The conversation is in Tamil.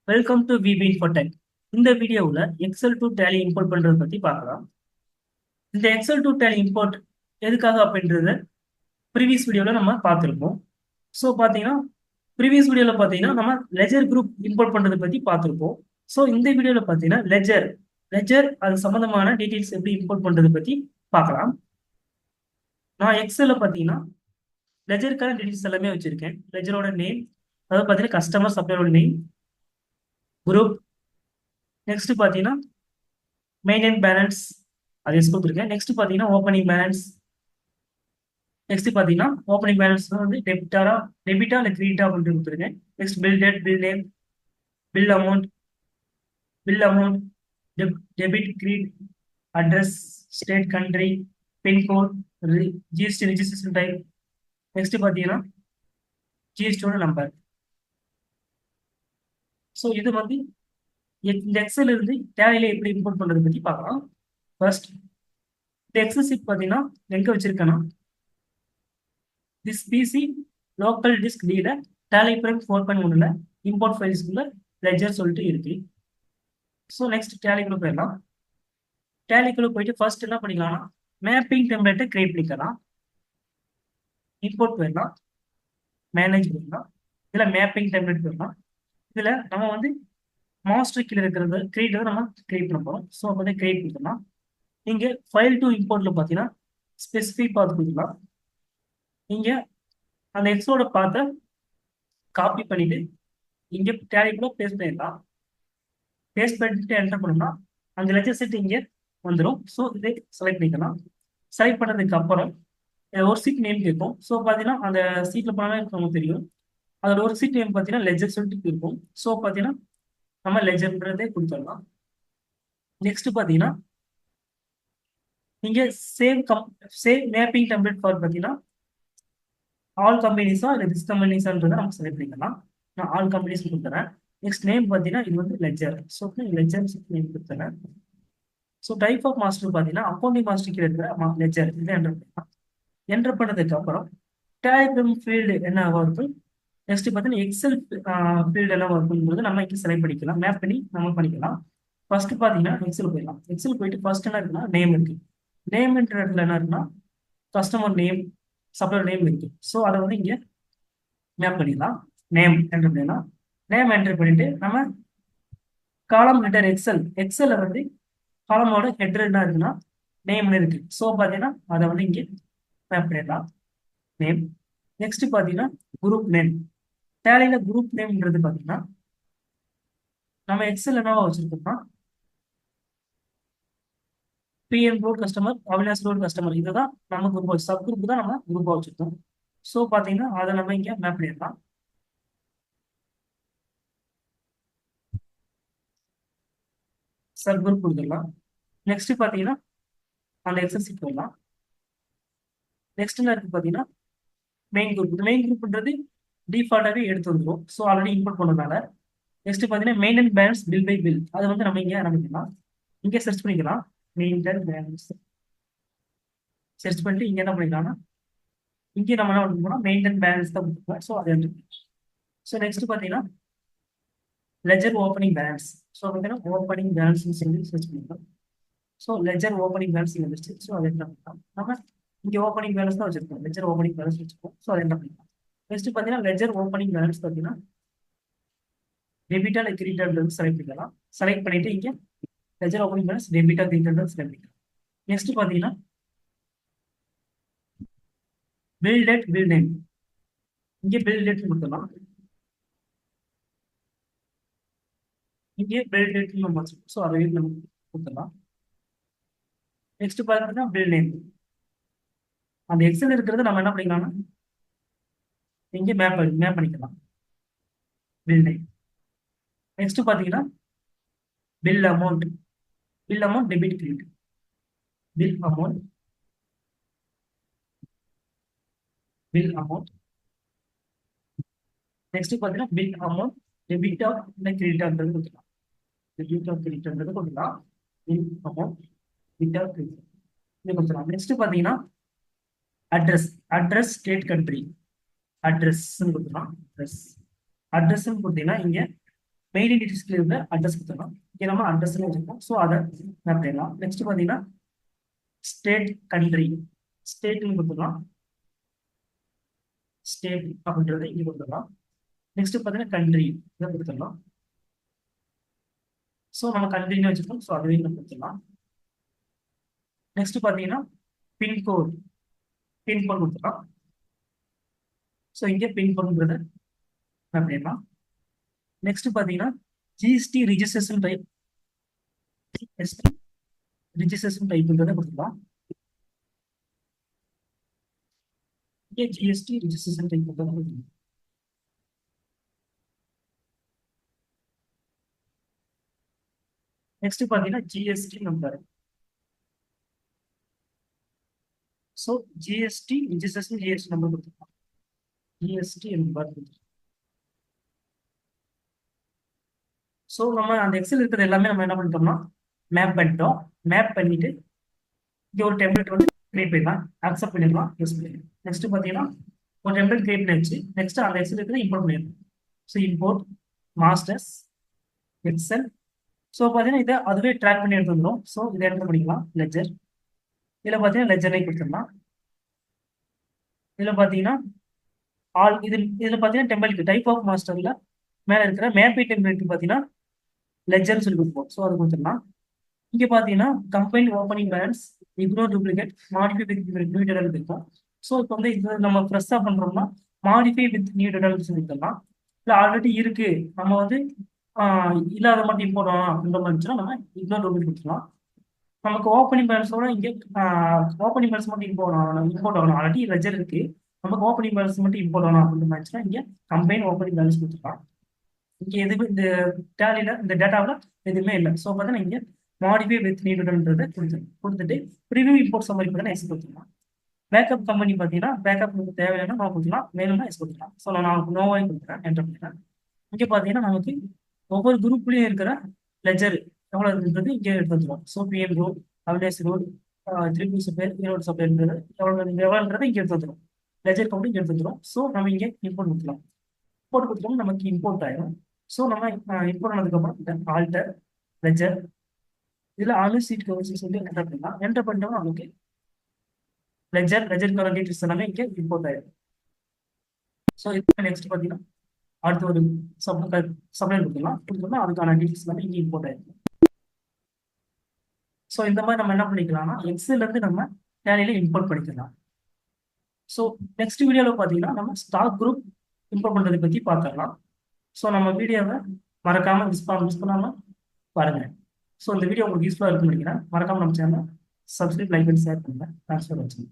Welcome to VP Infotech. இந்த வீடியோவில் எக்ஸல் டு டேலி இம்போர்ட் பண்ணுறதை பற்றி பார்க்கலாம். இந்த எக்ஸல் டு டேலி இம்போர்ட் எதுக்காக அப்படின்றத ப்ரீவியஸ் வீடியோவில் நம்ம பார்த்துருப்போம். ஸோ பார்த்தீங்கன்னா ப்ரீவியஸ் வீடியோவில் பார்த்தீங்கன்னா நம்ம லெஜர் குரூப் இம்போர்ட் பண்ணுறதை பற்றி பார்த்துருப்போம். ஸோ இந்த வீடியோவில் பார்த்தீங்கன்னா லெஜர் லெஜர் அது சம்மந்தமான டீட்டெயில்ஸ் எப்படி இம்போர்ட் பண்ணுறதை பற்றி பார்க்கலாம். நான் எக்ஸலில் பார்த்தீங்கன்னா லெஜருக்கான டீட்டெயில்ஸ் எல்லாமே வச்சுருக்கேன். லெஜரோட நேம், அதாவது பார்த்தீங்கன்னா கஸ்டமர் சப்ளையரோட நேம், குரூப், நெக்ஸ்ட் பார்த்தீங்கன்னா மெயின்டைன் பேலன்ஸ் அது எஸ் கொடுத்துருக்கேன். நெக்ஸ்ட் பார்த்தீங்கன்னா ஓப்பனிங் பேலன்ஸ். நெக்ஸ்ட் பார்த்தீங்கன்னா ஓப்பனிங் பேலன்ஸ் வந்து டெபிட்டா இல்லை கிரெடிட்டா அப்படின்னு கொடுத்துருக்கேன். Next bill date, bill name, bill amount, debit, credit, address, state, country, pincode, GST registration type. Next பார்த்தீங்கன்னா ஜிஎஸ்டியோட நம்பர். ஸோ இது வந்து இந்த எக்ஸல் இருந்து டேலியில எப்படி இம்போர்ட் பண்றதை பற்றி பார்க்கலாம். ஃபர்ஸ்ட் இந்த எக்ஸல் சீட் பார்த்தீங்கன்னா எங்க வச்சிருக்கேன்னா திஸ் பிசி லோக்கல் டிஸ்க் டீல டேலி பிரைம் 4.1ல இம்போர்ட் ஃபைல்ஸ்க்குள்ள லெஜர் சொல்லிட்டு இருக்கு. ஸோ நெக்ஸ்ட் டேலிக்குள்ள போயிடலாம். டேலிக்குள்ள போயிட்டு ஃபர்ஸ்ட் என்ன பண்ணிக்கலாம்னா மேப்பிங் டெம்ப்ளேட்டை கிரியேட் பண்ணிக்கலாம். இம்போர்ட் போயிடலாம், மேனேஜ் போயிடலாம், இதில் மேப்பிங் டெம்ப்ளேட் போயிடலாம். இதில் நம்ம வந்து மாஸ்டர் கீழே இருக்கிறது கிரியேட் நம்ம கிரியேட் பண்ண போகிறோம். ஸோ அப்போ வந்து கிரியேட் பண்ணிக்கலாம். இங்கே ஃபைல் டு இம்போர்ட்ல பார்த்தீங்கன்னா ஸ்பெசிஃபிக் பார்த்து கொடுக்கலாம். இங்கே அந்த எக்ஸோட பார்த்த காப்பி பண்ணிட்டு இங்கே டேலிக்குள்ள பேஸ்ட் பண்ணிடலாம். பேஸ்ட் பண்ணிட்டு என்டர் பண்ணோம்னா அந்த லெஜர் செட் இங்கே வந்துடும். ஸோ இதை செலக்ட் பண்ணிக்கலாம். செலக்ட் பண்ணதுக்கு அப்புறம் ஒரு சீட் நேம் கேட்கும். ஸோ பார்த்தீங்கன்னா அந்த சீட்டில் போனாலும் நமக்கு தெரியும். அதோட ஒரு சீட் நேம் பார்த்தீங்கன்னா லெஜர் சொல்லிட்டு இருக்கும். ஸோ பார்த்தீங்கன்னா நம்ம லெஜர்ன்றதே கொடுத்துடலாம். நெக்ஸ்ட் பார்த்தீங்கன்னா இங்கே சேவ் மேப்பிங் டெம்ப்ளேட் ஃபார் பார்த்தீங்கன்னா ஆல் கம்பெனிஸா இல்லை திஸ் கம்பெனிஸான்றதை நம்ம செலக்ட் பண்ணிக்கலாம். நான் ஆல் கம்பெனிஸ் கொடுத்துறேன். நெக்ஸ்ட் நேம் பார்த்தீங்கன்னா இது வந்து லெஜர். ஸோ லெஜர் நேம் கொடுத்துறேன். ஸோ டைப் ஆஃப் மாஸ்டர் பார்த்தீங்கன்னா அக்கௌண்டிங் மாஸ்டர் கீழே இருக்கிற லெஜர் இதை என்டர் பண்ணலாம். என்டர் பண்ணதுக்கு அப்புறம் டேலிகிராம் ஃபீல்டு என்ன வருது, நெக்ஸ்ட் பார்த்தீங்கன்னா எக்ஸல் ஃபீல்டு என்ன வருதுன்றது நம்ம இங்கே செலக்ட் பண்ணிக்கலாம். மேப் பண்ணி நம்ம பண்ணிக்கலாம். ஃபர்ஸ்ட் பார்த்தீங்கன்னா எக்ஸல் போயிடலாம். எக்ஸல் போயிட்டு ஃபர்ஸ்ட் என்ன இருக்குன்னா நேம் இருக்கு. நேம்ன்ற இடத்துல என்ன இருக்குன்னா கஸ்டமர் நேம், சப்ளையர் நேம் இருக்கு. ஸோ அதை வந்து இங்கே மேப் பண்ணிடலாம். நேம் என்டர் பண்ணிடலாம். நேம் என்டர் பண்ணிட்டு நம்ம காலம் ஹெட்டர் எக்ஸல்ல வந்து காலமோட ஹெட்டர் என்ன இருக்குன்னா நேம்னு இருக்கு. ஸோ பார்த்தீங்கன்னா அதை வந்து இங்கே மேப் பண்ணிடலாம். நேம். நெக்ஸ்ட் பார்த்தீங்கன்னா குரூப் நேம். டேலியில குரூப் நேம்ன்றது பார்த்தீங்கன்னா நம்ம எக்ஸல் என்னவா வச்சிருக்கோம்னா PN road customer, Avinash road customer, இதுதான் நம்ம குரூப் சப் குரூப் தான் நம்ம குரூப்பாக வச்சிருக்கோம். ஸோ பார்த்தீங்கன்னா அதை நம்ம இங்கே மேப் பண்ணிடலாம். சப் குரூப் கொடுத்துடலாம். நெக்ஸ்ட் பார்த்தீங்கன்னா அந்த எக்ஸல் சீட் போடலாம். நெக்ஸ்ட் என்ன இருக்கு பார்த்தீங்கன்னா மெயின் குரூப். இந்த மெயின் குரூப்ன்றது டிஃபால்ட்டாகவே எடுத்து வந்துடும். ஸோ ஆல்ரெடி இம்போர்ட் பண்ணதுனால. நெக்ஸ்ட் பார்த்தீங்கன்னா maintain balance bill by bill, அது வந்து நம்ம இங்கே ஆரம்பிக்கலாம். இங்கே சர்ச் பண்ணிக்கலாம். மெயின்டைன் பேலன்ஸ் சர்ச் பண்ணிட்டு இங்கே என்ன பண்ணிக்கலாம்னா இங்கே நம்ம என்ன பண்ணோம்னா மெயின்டைன் பேலன்ஸ் தான் கொடுத்துருக்கோம். ஸோ அது வந்து ஸோ நெக்ஸ்ட் பார்த்தீங்கன்னா லெஜர் ஓப்பனிங் பேலன்ஸ். ஸோ பார்த்தீங்கன்னா ஓப்பனிங் பேலன்ஸ் சொல்லி சர்ச் பண்ணிக்கலாம். ஸோ லெஜர் ஓப்பனிங் பேலன்ஸ் இங்கே வந்துருச்சு. ஸோ அதை என்ன பண்ணிக்கலாம், நம்ம இங்கே ஓப்பனிங் பேலன்ஸ் தான் வச்சிருக்கோம். லெஜர் ஓப்பனிங் பேலன்ஸ் வச்சிருக்கோம். ஸோ அதை என்ன பண்ணிக்கலாம். நெக்ஸ்ட் பார்த்தீங்கன்னா லெஜர் ஓப்பனிங் பேலன்ஸ் பார்த்தீங்கன்னா டெபிட்டா இல்லை கிரெடிட்டான்றது செலக்ட் பண்ணிக்கலாம். செலக்ட் பண்ணிட்டு இங்கே லெஜர் ஓப்பனிங் பேலன்ஸ் டெபிட்டா கிரெடிட்டான்றது செலக்ட் பண்ணிக்கலாம். நெக்ஸ்ட் பார்த்தீங்கன்னா பில் டேட், பில் நேம். இங்கே பில் டேட் கொடுத்துடலாம். இங்கே பில் டேட் நம்ம வச்சிருக்கோம். ஸோ அதை நம்ம கொடுத்துடலாம். நெக்ஸ்ட் பார்த்தீங்கன்னா பில் நேம். அந்த எக்ஸல் இருக்கிறத நம்ம என்ன பண்ணிக்கலாம்னா இங்கே மேப் பண்ணிக்கலாம். Bill name. நெக்ஸ்ட் பார்த்தீங்கன்னா bill amount. Bill amount debit credit. Bill amount, bill amount. Next பார்த்தீங்கன்னா பில் அமௌண்ட் டெபிட்டா இல்லை கிரெடிட்டான்றது கொடுத்துக்கலாம். டெபிட்டா கிரெடிட்டான்றது கொடுத்துக்கலாம். பில் அமௌண்ட் டெபிட்டா கிரெடிட் இது கொடுத்துக்கலாம். நெக்ஸ்ட் பார்த்தீங்கன்னா அட்ரஸ் ஸ்டேட் கண்ட்ரி அட்ரஸ் கொடுத்துக்கலாம். அட்ரஸ் கொடுத்தீங்கன்னா இங்கே மெயில் ஐடென்டிட்டிஸ்ல இருந்த அட்ரஸ் கொடுத்துடலாம். இங்கே நம்ம அட்ரஸ்ல வச்சிருக்கோம். ஸோ அதை மேப் பண்ணிடலாம். நெக்ஸ்ட் பார்த்தீங்கன்னா ஸ்டேட் கண்ட்ரி ஸ்டேட்னு கொடுத்துடலாம். ஸ்டேட் அப்படின்றத இங்கே கொடுத்துடலாம். நெக்ஸ்ட் பார்த்தீங்கன்னா கண்ட்ரி இதை கொடுத்துடலாம். ஸோ நம்ம கண்ட்ரின்னு வச்சிருக்கோம். ஸோ அதுவே நம்ம கொடுத்துடலாம். நெக்ஸ்ட் பார்த்தீங்கன்னா பின்கோட் பின்கோட் கொடுத்துடலாம். ஸோ இங்கே பின்கோடுன்றத மேப் பண்ணிடலாம். நெக்ஸ்ட் பார்த்தீங்கன்னா GST registration type GST registration டைப்ன்றதை கொடுத்துக்கலாம். இங்கே ஜிஎஸ்டி ரிஜிஸ்ட்ரேஷன் டைப் கொடுத்துக்கலாம். நெக்ஸ்ட் பார்த்தீங்கன்னா GST number. So GST registration GST number கொடுத்துக்கலாம். ஜிஎஸ்டி நம்பர் கொடுத்துக்கலாம். ஸோ நம்ம அந்த எக்ஸல் இருக்கிறது எல்லாமே நம்ம என்ன பண்ணிட்டோம்னா மேப் பண்ணிட்டோம். மேப் பண்ணிட்டு இங்கே ஒரு டெம்ப்ளேட் வந்து கிரியேட் பண்ணிடலாம். அக்செப்ட் பண்ணிடலாம். யூஸ் பண்ணிடலாம். நெக்ஸ்ட் பார்த்தீங்கன்னா ஒரு டெம்ப்ளேட் கிரியேட் பண்ணிடுச்சு. நெக்ஸ்ட் அந்த எக்ஸல் இருக்கிறத இம்போர்ட் பண்ணிடலாம். So import masters Excel. So பார்த்தீங்கன்னா இதை அதுவே ட்ராக் பண்ணி எடுத்து வந்துடும். ஸோ இதை என்டர் பண்ணிக்கலாம். லெஜர் இதில் பார்த்தீங்கன்னா லெஜர்னே கொடுத்துடலாம். இதில் பார்த்தீங்கன்னா ஆல் இதில் பார்த்தீங்கன்னா டெம்ப்ளேட் டைப் ஆஃப் மாஸ்டரில் மேலே இருக்கிற மேப்பி டெம்ப்ளேட் பார்த்தீங்கன்னா லெஜர்னு சொல்லி கொடுப்போம். ஸோ அது கொடுத்துடலாம். இங்கே பார்த்தீங்கன்னா combine opening balance ignore duplicate modify with new detail இருக்கும். ஸோ இப்போ வந்து இது நம்ம ஃப்ரெஷ்ஷாக பண்ணுறோம்னா மாடிஃபை வித் நியூ டெடல் சொல்லிக்கலாம். இல்லை ஆல்ரெடி இருக்கு நம்ம வந்து இல்லாத மட்டும் இம்போர்ட் ஆகலாம் அப்படின்ற மாதிரி இருந்துச்சுன்னா நம்ம இக்னோர் டூப்ளிகேட் கொடுத்துக்கலாம். நமக்கு ஓப்பனிங் பேலன்ஸோட இங்கே ஓப்பனிங் பேலன்ஸ் மட்டும் இம்போர்ட் ஆகணும். ஆல்ரெடி லெஜர் இருக்கு நமக்கு ஓப்பனிங் பேலன்ஸ் மட்டும் இம்போர்ட் ஆகணும் அப்படின்ற மாதிரி இருந்துச்சுன்னா இங்கே கம்பைன் ஓப்பனிங் பேலன்ஸ் கொடுத்துக்கலாம். இங்கே எதுவுமே இந்த டேலியில் இந்த டேட்டாவில் எதுவுமே இல்லை. ஸோ பார்த்தீங்கன்னா இங்கே மாடிஃபை வித் நீடுன்றதை கொடுத்துட்டு ப்ரிவியூ இம்போர்ட் சம்மரி பார்த்தீங்கன்னா எக்ஸ் கொடுத்துக்கலாம். பேக்கப் கம்பெனி பார்த்தீங்கன்னா பேக்கப் தேவையான நம்ம கொடுத்துக்கலாம். வேணும்னா எக்ஸ் கொடுத்துக்கலாம். ஸோ நான் நோவாய் கொடுக்குறேன் என்டர் பண்ணுறேன். இங்கே பார்த்தீங்கன்னா நமக்கு ஒவ்வொரு குரூப்லேயும் இருக்கிற லெஜர் எவ்வளோ இருந்தது இங்கே எடுத்து வந்துடும். ஸோ பிஎம் ரோட் அவிலேஸ் ரோடு திருப்பி சப்ளை ஈரோடு சப்ளைன்றது எவ்வளோன்றது இங்கே எடுத்து வந்துடும். லெஜர் கவுண்ட் இங்கே எடுத்து வந்துடும். ஸோ நம்ம இங்கே இம்போர்ட் கொடுத்துக்கலாம். இம்போர்ட் கொடுத்துட்டோம் நமக்கு இம்போர்ட் ஆயிடும். ஸோ நம்ம இம்போர்ட் ஆனதுக்கப்புறம் ஆல்டர் லெஜர் இதில் ஆலு சீட் கவர்ஸ் சொல்லி என்டர் பண்ணலாம். என்டர் பண்ணிட்டோம்னா நமக்கு லெஜருக்கான டீட்டெயில்ஸ் எல்லாமே இங்கே இம்போர்ட் ஆயிடும். ஸோ இப்போ நெக்ஸ்ட் பார்த்தீங்கன்னா அடுத்த ஒரு சப்ளை கொடுத்தோம்னா அதுக்கான டீட்டெயில்ஸ் எல்லாமே இங்கே இம்போர்ட் ஆயிடும். ஸோ இந்த மாதிரி நம்ம என்ன பண்ணிக்கலாம்னா எக்ஸல்லேருந்து நம்ம டேலியில் இம்போர்ட் பண்ணிக்கலாம். ஸோ நெக்ஸ்ட் வீடியோவில் பார்த்தீங்கன்னா நம்ம ஸ்டாக் குரூப் இம்போர்ட் பண்ணுறதை பற்றி பார்த்துடலாம். ஸோ நம்ம வீடியோவை மறக்காமல் மிஸ் பண்ணாமல் பாருங்கள். ஸோ இந்த வீடியோ உங்களுக்கு யூஸ்ஃபுல்லாக இருக்குன்னு நினைக்கிறேன். மறக்காமல் நம்ம சேனலை சப்ஸ்கிரைப் லைக் பண்ணி ஷேர் பண்ணுங்கள். தேங்க்ஸ் ஃபார் வாட்சிங்.